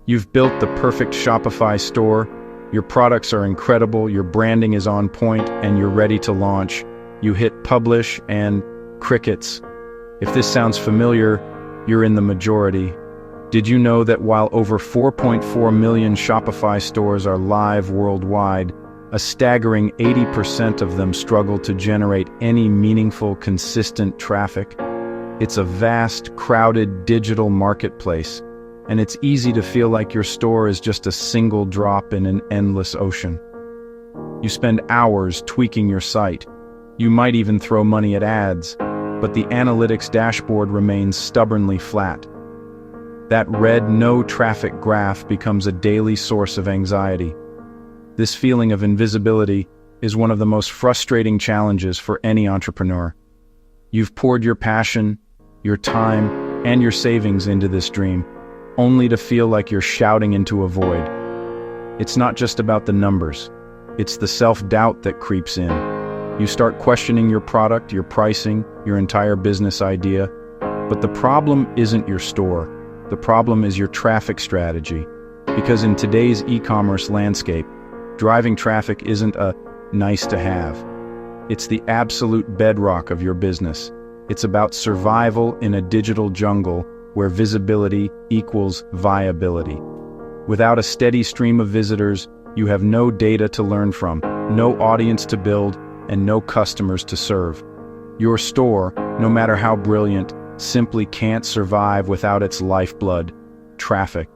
You've built the perfect Shopify store, your products are incredible, your branding is on point, and you're ready to launch. You hit publish and crickets. If this sounds familiar, you're in the majority. Did you know that while over 4.4 million Shopify stores are live worldwide, a staggering 80% of them struggle to generate any meaningful, consistent traffic? It's a vast, crowded digital marketplace, and it's easy to feel like your store is just a single drop in an endless ocean. You spend hours tweaking your site. You might even throw money at ads, but the analytics dashboard remains stubbornly flat. That red no traffic graph becomes a daily source of anxiety. This feeling of invisibility is one of the most frustrating challenges for any entrepreneur. You've poured your passion, your time, and your savings into this dream, only to feel like you're shouting into a void. It's not just about the numbers. It's the self-doubt that creeps in. You start questioning your product, your pricing, your entire business idea. But the problem isn't your store. The problem is your traffic strategy. Because in today's e-commerce landscape, driving traffic isn't a nice to have. It's the absolute bedrock of your business. It's about survival in a digital jungle where visibility equals viability. Without a steady stream of visitors, you have no data to learn from, no audience to build, and no customers to serve. Your store, no matter how brilliant, simply can't survive without its lifeblood, traffic.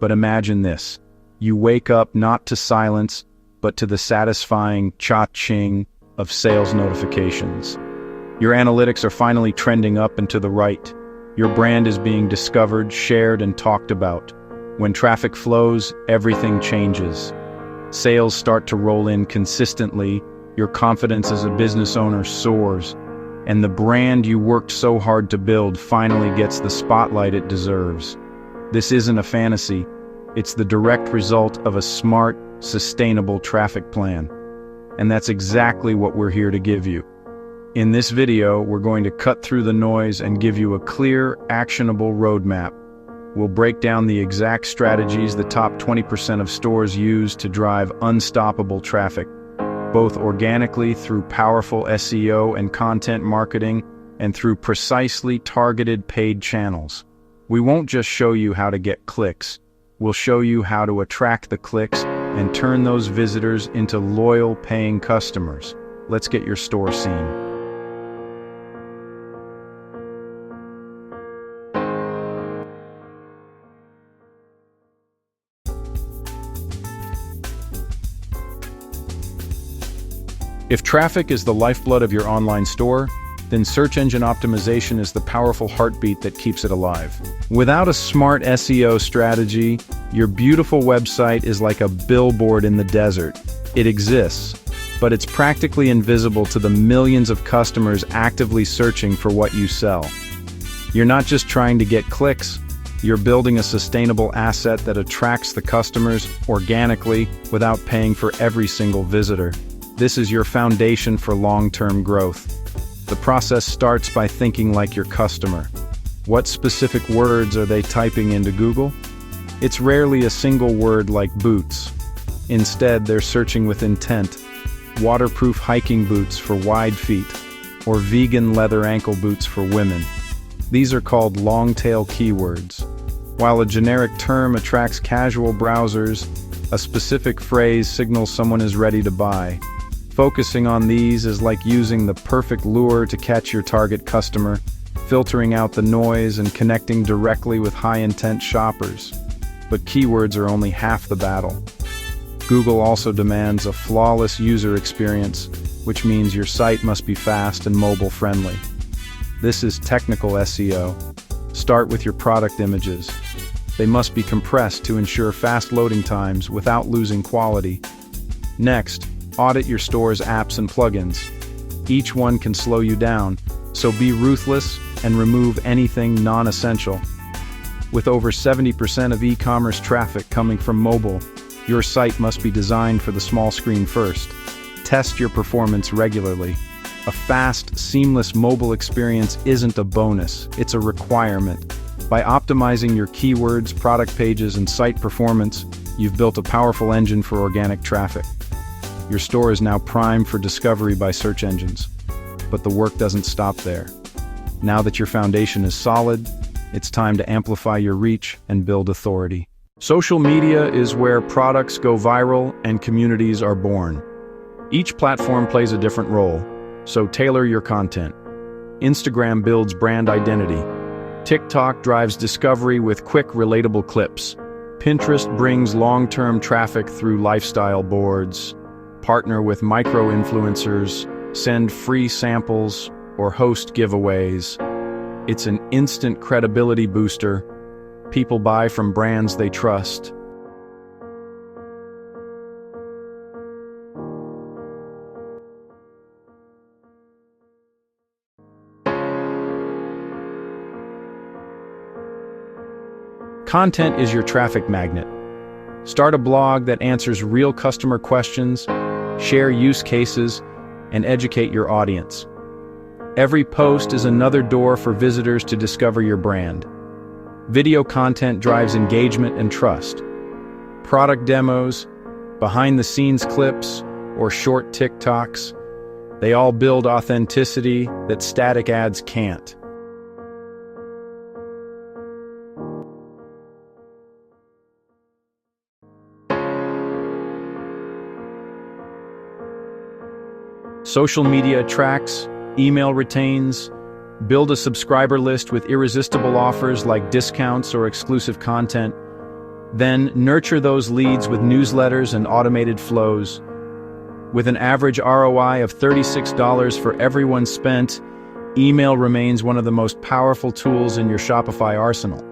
But imagine this. You wake up not to silence, but to the satisfying cha-ching of sales notifications. Your analytics are finally trending up and to the right. Your brand is being discovered, shared, and talked about. When traffic flows, everything changes. Sales start to roll in consistently, your confidence as a business owner soars, and the brand you worked so hard to build finally gets the spotlight it deserves. This isn't a fantasy. It's the direct result of a smart, sustainable traffic plan. And that's exactly what we're here to give you. In this video, we're going to cut through the noise and give you a clear, actionable roadmap. We'll break down the exact strategies the top 20% of stores use to drive unstoppable traffic, both organically through powerful SEO and content marketing, and through precisely targeted paid channels. We won't just show you how to get clicks. We'll show you how to attract the clicks and turn those visitors into loyal paying customers. Let's get your store seen. If traffic is the lifeblood of your online store, then search engine optimization is the powerful heartbeat that keeps it alive. Without a smart SEO strategy, your beautiful website is like a billboard in the desert. It exists, but it's practically invisible to the millions of customers actively searching for what you sell. You're not just trying to get clicks, you're building a sustainable asset that attracts the customers organically without paying for every single visitor. This is your foundation for long-term growth. The process starts by thinking like your customer. What specific words are they typing into Google? It's rarely a single word like boots. Instead, they're searching with intent. Waterproof hiking boots for wide feet, or vegan leather ankle boots for women. These are called long-tail keywords. While a generic term attracts casual browsers, a specific phrase signals someone is ready to buy. Focusing on these is like using the perfect lure to catch your target customer, filtering out the noise and connecting directly with high-intent shoppers. But keywords are only half the battle. Google also demands a flawless user experience, which means your site must be fast and mobile-friendly. This is technical SEO. Start with your product images. They must be compressed to ensure fast loading times without losing quality. Next, audit your store's apps and plugins. Each one can slow you down, so be ruthless and remove anything non-essential. With over 70% of e-commerce traffic coming from mobile, your site must be designed for the small screen first. Test your performance regularly. A fast, seamless mobile experience isn't a bonus, it's a requirement. By optimizing your keywords, product pages, and site performance, you've built a powerful engine for organic traffic. Your store is now primed for discovery by search engines. But the work doesn't stop there. Now that your foundation is solid, it's time to amplify your reach and build authority. Social media is where products go viral and communities are born. Each platform plays a different role, so tailor your content. Instagram builds brand identity. TikTok drives discovery with quick, relatable clips. Pinterest brings long-term traffic through lifestyle boards. Partner with micro-influencers, send free samples, or host giveaways. It's an instant credibility booster. People buy from brands they trust. Content is your traffic magnet. Start a blog that answers real customer questions, share use cases, and educate your audience. Every post is another door for visitors to discover your brand. Video content drives engagement and trust. Product demos, behind-the-scenes clips, or short TikToks, they all build authenticity that static ads can't. Social media attracts, email retains, build a subscriber list with irresistible offers like discounts or exclusive content. Then nurture those leads with newsletters and automated flows. With an average ROI of $36 for everyone spent, email remains one of the most powerful tools in your Shopify arsenal.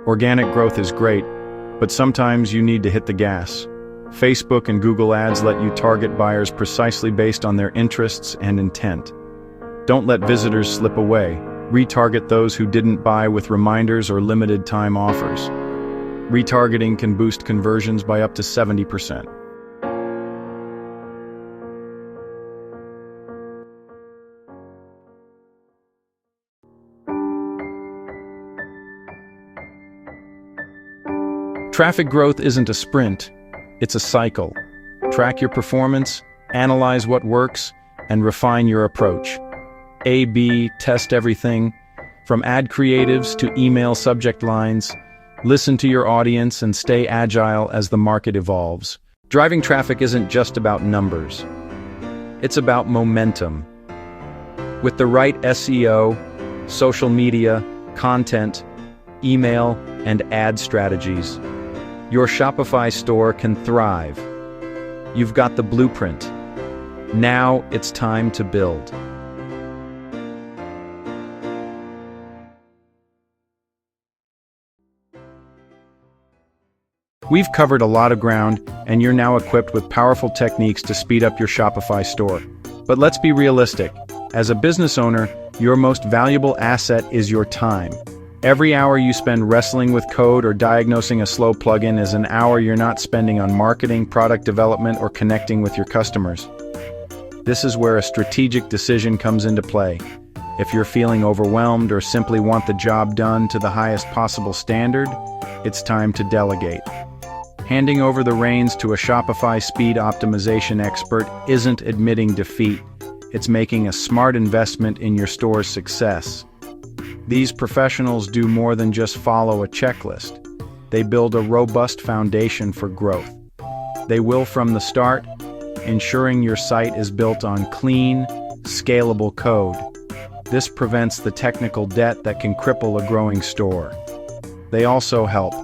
Organic growth is great, but sometimes you need to hit the gas. Facebook and Google Ads let you target buyers precisely based on their interests and intent. Don't let visitors slip away. Retarget those who didn't buy with reminders or limited time offers. Retargeting can boost conversions by up to 70%. Traffic growth isn't a sprint, it's a cycle. Track your performance, analyze what works, and refine your approach. A/B test everything, from ad creatives to email subject lines. Listen to your audience and stay agile as the market evolves. Driving traffic isn't just about numbers. It's about momentum. With the right SEO, social media, content, email, and ad strategies, your Shopify store can thrive. You've got the blueprint. Now it's time to build. We've covered a lot of ground, and you're now equipped with powerful techniques to speed up your Shopify store. But let's be realistic. As a business owner, your most valuable asset is your time. Every hour you spend wrestling with code or diagnosing a slow plugin is an hour you're not spending on marketing, product development, or connecting with your customers. This is where a strategic decision comes into play. If you're feeling overwhelmed or simply want the job done to the highest possible standard, it's time to delegate. Handing over the reins to a Shopify speed optimization expert isn't admitting defeat. It's making a smart investment in your store's success. These professionals do more than just follow a checklist. They build a robust foundation for growth. They will from the start, ensuring your site is built on clean, scalable code. This prevents the technical debt that can cripple a growing store. They also help.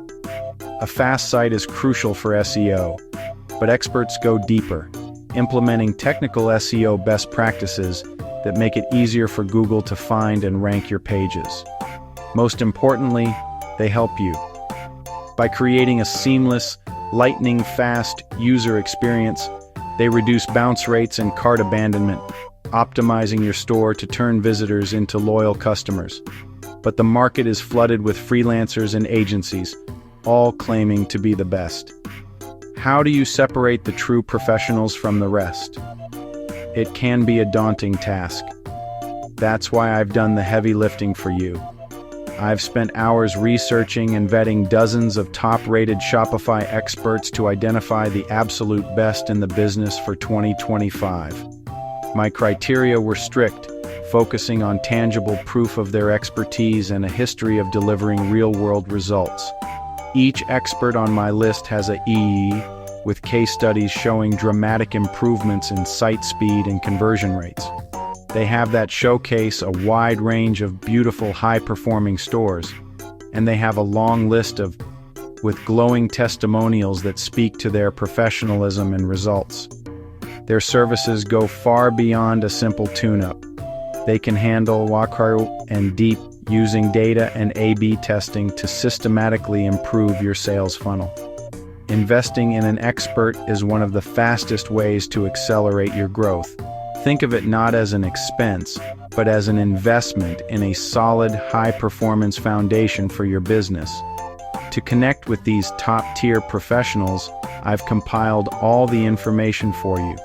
A fast site is crucial for SEO, but experts go deeper, implementing technical SEO best practices that make it easier for Google to find and rank your pages. Most importantly, they help you. By creating a seamless, lightning-fast user experience, they reduce bounce rates and cart abandonment, optimizing your store to turn visitors into loyal customers. But the market is flooded with freelancers and agencies, all claiming to be the best. How do you separate the true professionals from the rest? It can be a daunting task. That's why I've done the heavy lifting for you. I've spent hours researching and vetting dozens of top-rated Shopify experts to identify the absolute best in the business for 2025. My criteria were strict, focusing on tangible proof of their expertise and a history of delivering real-world results. Each expert on my list has a EE, with case studies showing dramatic improvements in site speed and conversion rates. They have that showcase a wide range of beautiful, high-performing stores, and they have a long list with glowing testimonials that speak to their professionalism and results. Their services go far beyond a simple tune-up. They can handle walkthrough and deep using data and A/B testing to systematically improve your sales funnel. Investing in an expert is one of the fastest ways to accelerate your growth. Think of it not as an expense, but as an investment in a solid, high-performance foundation for your business. To connect with these top-tier professionals, I've compiled all the information for you.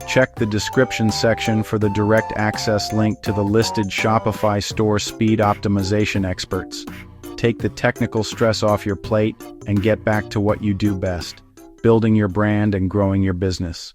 Check the description section for the direct access link to the listed Shopify store speed optimization experts. Take the technical stress off your plate and get back to what you do best, building your brand and growing your business.